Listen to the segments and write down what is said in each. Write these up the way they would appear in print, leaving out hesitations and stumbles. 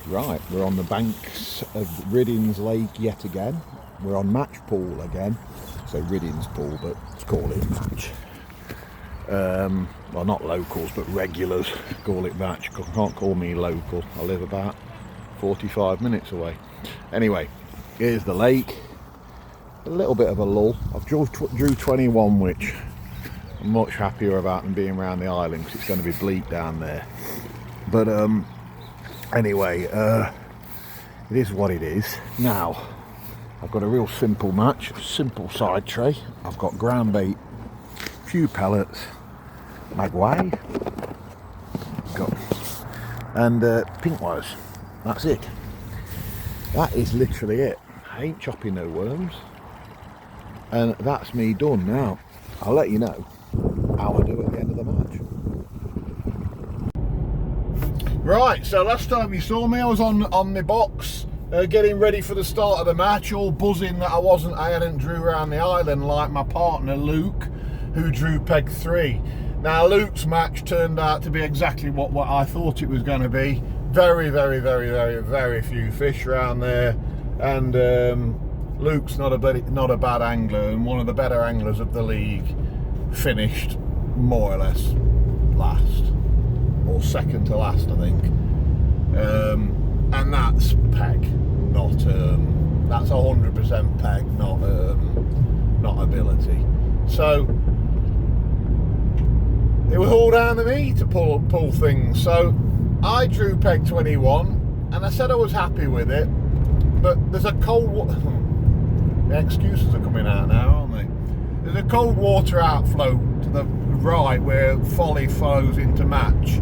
Right, we're on the banks of Riddings Lake yet again. We're on match pool again. So Riddings pool, but let's call it match. Well, not locals, but regulars call it match. Can't call me local. I live about 45 minutes away. Anyway, here's the lake. A little bit of a lull. I've drew 21, which I'm much happier about than being around the island because it's going to be bleak down there. But anyway, it is what it is. Now, I've got a real simple match, simple side tray. I've got ground bait, few pellets, magway, and pink wires. That's it. That is literally it. I ain't chopping no worms. And that's me done. Now, I'll let you know how I do at the end of the match. Right, so last time you saw me, I was on my box, getting ready for the start of the match, all buzzing that I hadn't drew around the island like my partner Luke, who drew peg 3. Now Luke's match turned out to be exactly what I thought it was going to be. Very, very, very, very, very few fish around there, and Luke's not a bad angler, and one of the better anglers of the league. Finished more or less last, or second to last, I think. And that's peg, not that's 100% peg, not ability. So it was all down to me to pull things. So I drew peg 21, and I said I was happy with it. But there's a the excuses are coming out now, aren't they? There's a cold water outflow to the right where folly flows into match,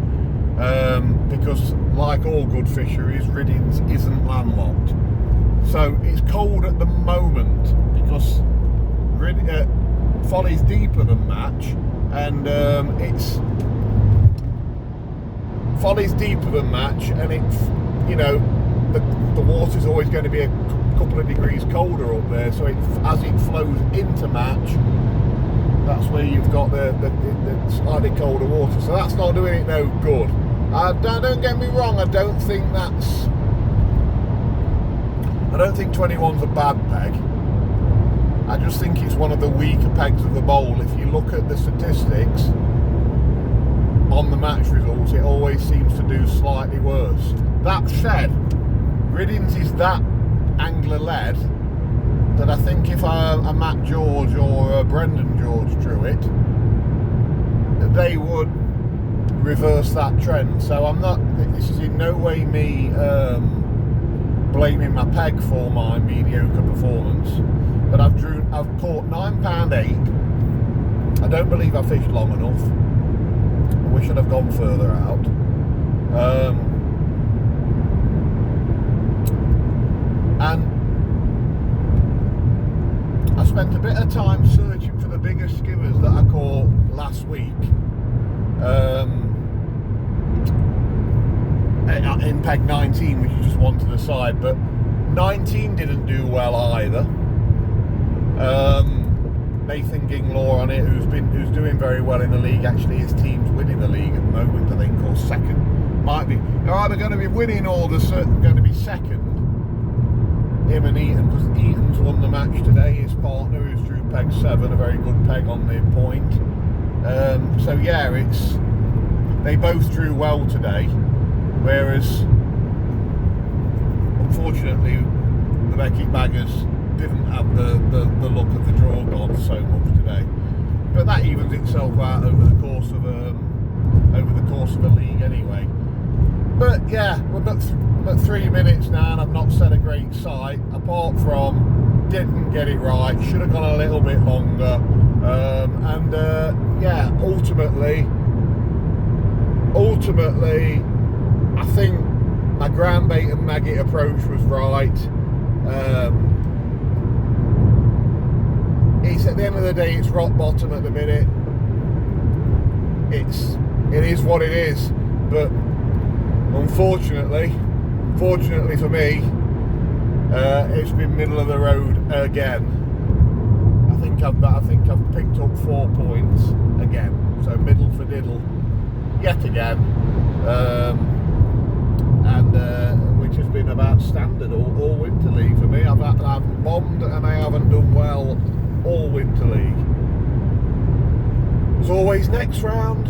because like all good fisheries, Riddings isn't landlocked. So it's cold at the moment because folly's deeper than match, and folly's deeper than match, and it's, you know, the water's always going to be a couple of degrees colder up there, so as it flows into match, that's where you've got the slightly colder water. So that's not doing it no good. Don't get me wrong, I don't think 21's a bad peg. I just think it's one of the weaker pegs of the bowl. If you look at the statistics on the match results, it always seems to do slightly worse. That said, Riddings is that angler led that I think if a Matt George or a Brendan George drew it, they would reverse that trend. So this is in no way me blaming my peg for my mediocre performance, but I've caught £9.8. I don't believe I fished long enough. I wish I'd have gone further out. And I spent a bit of time searching for the bigger skimmers that I caught last week in peg 19, which is just one to the side, but 19 didn't do well either. Nathan Ginglaw on it, who's doing very well in the league. Actually, his team's winning the league at the moment, I think, or second. They're either going to be winning or they're going to be second. Him and Eaton, because Eaton's won the match today. His partner, who's drew peg 7, a very good peg on the point. So yeah, they both drew well today, whereas unfortunately the Beckett baggers didn't have the luck of the draw gods so much today. But that evens itself out over the course of a league anyway. But yeah, we're about 3 minutes now, and I've not set a great sight, apart from didn't get it right, should have gone a little bit longer, yeah, ultimately, I think my ground bait and maggot approach was right. It's at the end of the day, it's rock bottom at the minute. It is what it is, but unfortunately for me, it's been middle of the road again. I think I've picked up 4 points again, so middle for diddle yet again, and which That's standard all winter league for me. I've bombed and I haven't done well all winter league. As always, next round.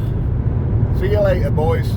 See you later, boys.